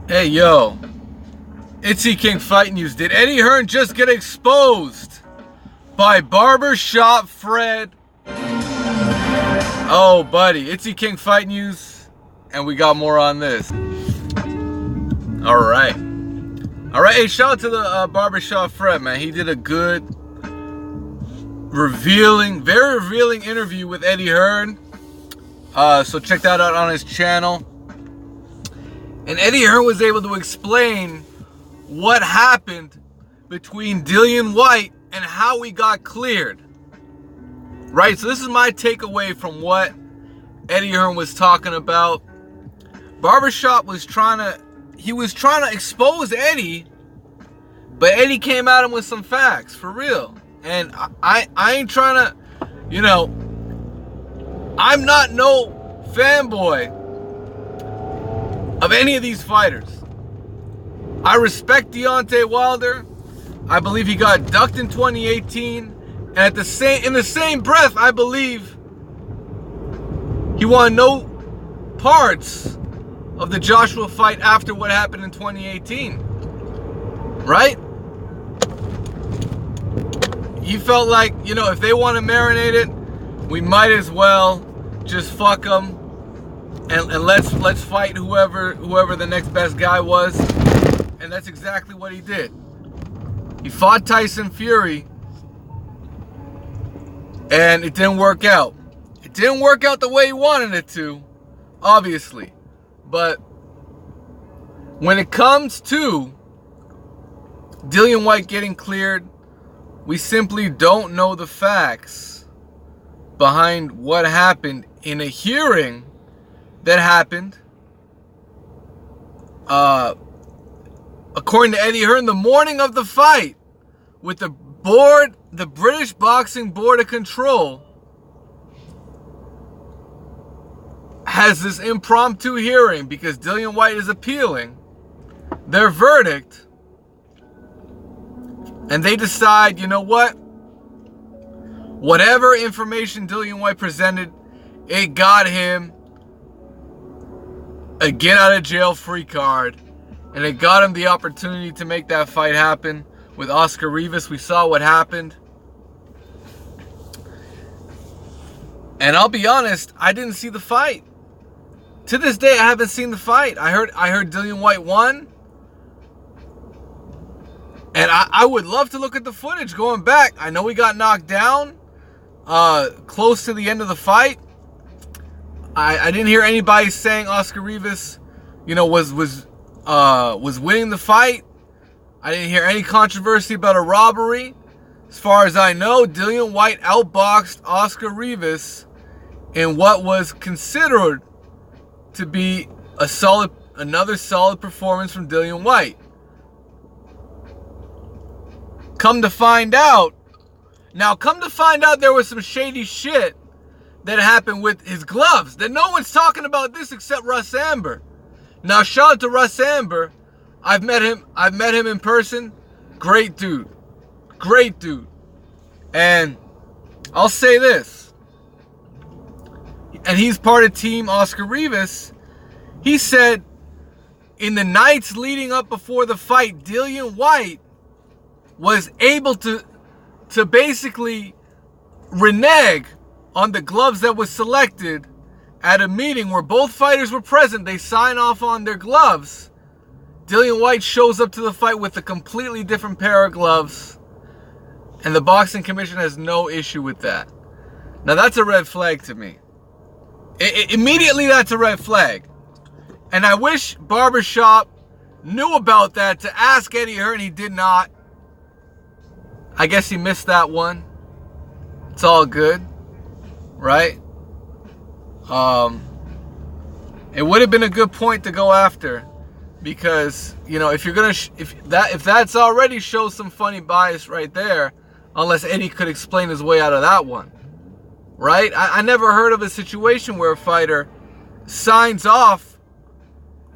Hey, yo. Itzy King Fight News. Did Eddie Hearn just get exposed by Barbershop Fred? Oh, buddy. Itzy King Fight News. And we got more on this. Alright. Alright, hey, shout out to the Barbershop Fred, man. He did a good, very revealing interview with Eddie Hearn. So check that out on his channel. And Eddie Hearn was able to explain what happened between Dillian Whyte and how he got cleared. Right? So this is my takeaway from what Eddie Hearn was talking about. Barbershop was trying to expose Eddie, but Eddie came at him with some facts, for real. And I ain't trying to, I'm not no fanboy of any of these fighters. I respect Deontay Wilder. I believe he got ducked in 2018. And in the same breath, I believe he wanted no parts of the Joshua fight after what happened in 2018. Right? He felt like, if they want to marinate it, we might as well just fuck them and let's fight whoever the next best guy was. And that's exactly what he did. He fought Tyson Fury, and it didn't work out. It didn't work out the way he wanted it to, obviously. But when it comes to Dillian Whyte getting cleared, we simply don't know the facts behind what happened in a hearing that happened, according to Eddie Hearn, the morning of the fight, with the British Boxing Board of Control has this impromptu hearing because Dillian Whyte is appealing their verdict, and they decide, whatever information Dillian Whyte presented, it got him a get out of jail free card, and it got him the opportunity to make that fight happen with Oscar Rivas. We saw what happened. And I'll be honest, I didn't see the fight. To this day, I haven't seen the fight. I heard Dillian Whyte won. And I would love to look at the footage going back. I know he got knocked down close to the end of the fight. I didn't hear anybody saying Oscar Rivas, was winning the fight. I didn't hear any controversy about a robbery. As far as I know, Dillian Whyte outboxed Oscar Rivas in what was considered to be another solid performance from Dillian Whyte. Come to find out, there was some shady shit that happened with his gloves. That no one's talking about this except Russ Amber. Now, shout out to Russ Amber. I've met him in person. Great dude. And I'll say this. And he's part of Team Oscar Rivas. He said in the nights leading up before the fight, Dillian Whyte was able to basically renege on the gloves that was selected at a meeting where both fighters were present. They sign off on their gloves. Dillian Whyte shows up to the fight with a completely different pair of gloves, and the Boxing Commission has no issue with that. Now that's a red flag to me. Immediately that's a red flag. And I wish Barbershop knew about that to ask Eddie Hearn. He did not. I guess he missed that one. It's all good. Right? It would have been a good point to go after, because if you're gonna if that's already shows some funny bias right there, unless Eddie could explain his way out of that one, right? I never heard of a situation where a fighter signs off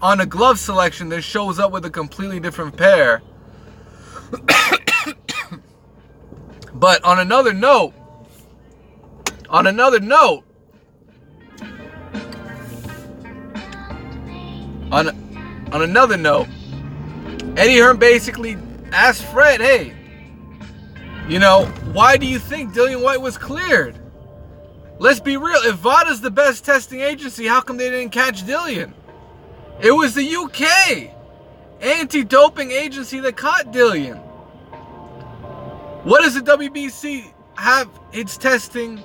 on a glove selection that shows up with a completely different pair. But on another note, on another note, Eddie Hearn basically asked Fred, hey, why do you think Dillian White was cleared? Let's be real. If VADA's the best testing agency, how come they didn't catch Dillian? It was the UK anti-doping agency that caught Dillian. What does the WBC have its testing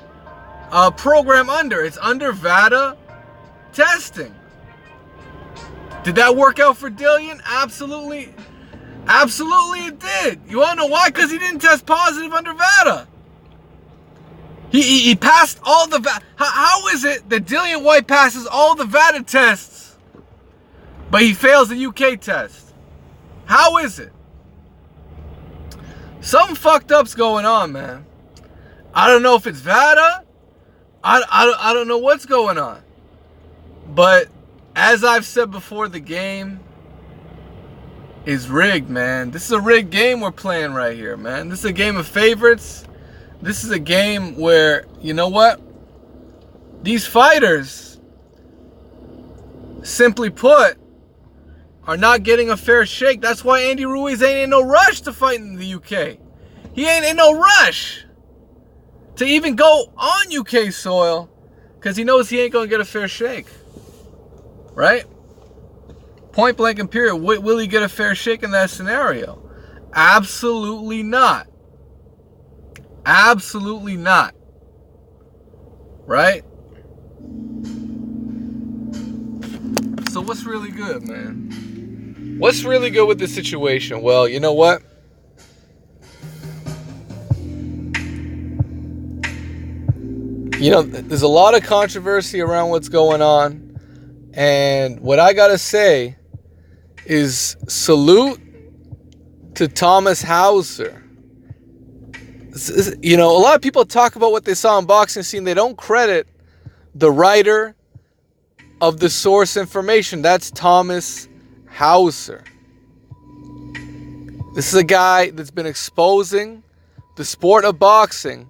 program under? It's under VADA testing. Did that work out for Dillian? Absolutely. Absolutely it did. You want to know why? Because he didn't test positive under VADA. He passed all the VADA. How is it that Dillian White passes all the VADA tests, but he fails the UK test? How is it? Something fucked up's going on, man. I don't know if it's VADA. I don't know what's going on. But as I've said before, the game is rigged, man. This is a rigged game we're playing right here, man. This is a game of favorites. This is a game where, you know what? These fighters, simply put, are not getting a fair shake. That's why Andy Ruiz ain't in no rush to fight in the UK. He ain't in no rush to even go on UK soil because he knows he ain't going to get a fair shake. Right? Point blank and period. Will he get a fair shake in that scenario? Absolutely not. Absolutely not. Right? So what's really good, man? What's really good with this situation? Well, you know what? There's a lot of controversy around what's going on. And what I gotta say is salute to Thomas Hauser. A lot of people talk about what they saw in boxing scene. They don't credit the writer of the source information. That's Thomas Hauser. This is a guy that's been exposing the sport of boxing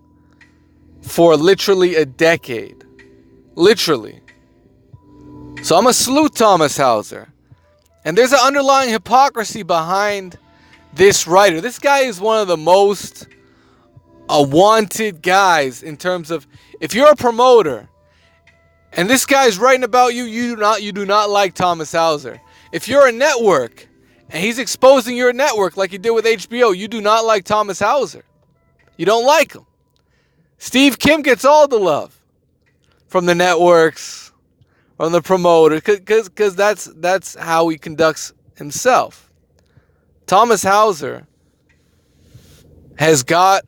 for literally a decade. Literally. So I'm going to salute Thomas Hauser. And there's an underlying hypocrisy behind this writer. This guy is one of the most wanted guys in terms of, if you're a promoter and this guy's writing about you, you do not like Thomas Hauser. If you're a network and he's exposing your network like he did with HBO, you do not like Thomas Hauser. You don't like him. Steve Kim gets all the love from the networks, from the promoter, because that's how he conducts himself. Thomas Hauser has got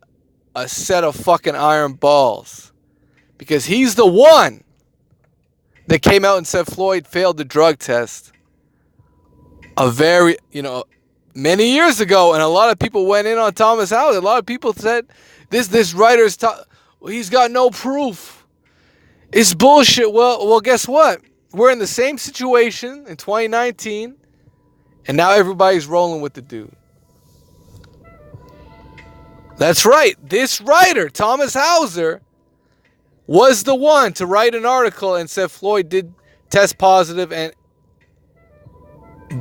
a set of fucking iron balls because he's the one that came out and said Floyd failed the drug test many years ago, and a lot of people went in on Thomas Hauser. A lot of people said this writer's he's got no proof. It's bullshit. Well, guess what? We're in the same situation in 2019, and now everybody's rolling with the dude. That's right. This writer, Thomas Hauser, was the one to write an article and said Floyd did test positive and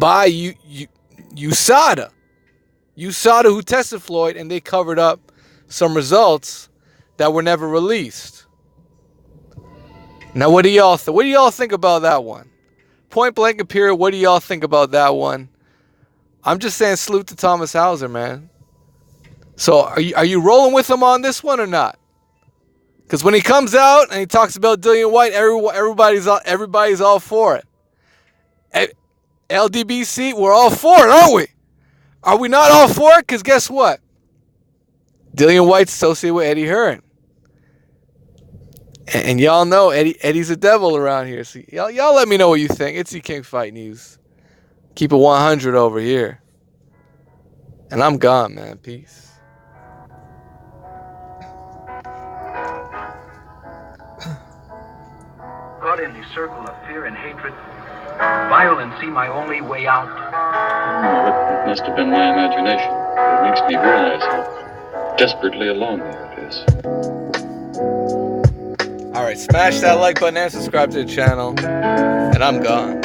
by USADA. USADA who tested Floyd, and they covered up some results that were never released. Now, what do y'all think about that one? Point blank and period, what do y'all think about that one? I'm just saying salute to Thomas Hauser, man. So are you rolling with him on this one or not? Because when he comes out and he talks about Dillian White, everybody's all for it. LDBC, we're all for it, aren't we? Are we not all for it? Because guess what? Dillian White's associated with Eddie Hearn. And y'all know Eddie's a devil around here. So y'all let me know what you think. It's King Fight News. Keep it 100 over here. And I'm gone, man. Peace. Caught in the circle of fear and hatred, violence seemed my only way out. Oh, it must have been my imagination. It makes me realize how desperately alone it is. Alright, smash that like button and subscribe to the channel. And I'm gone.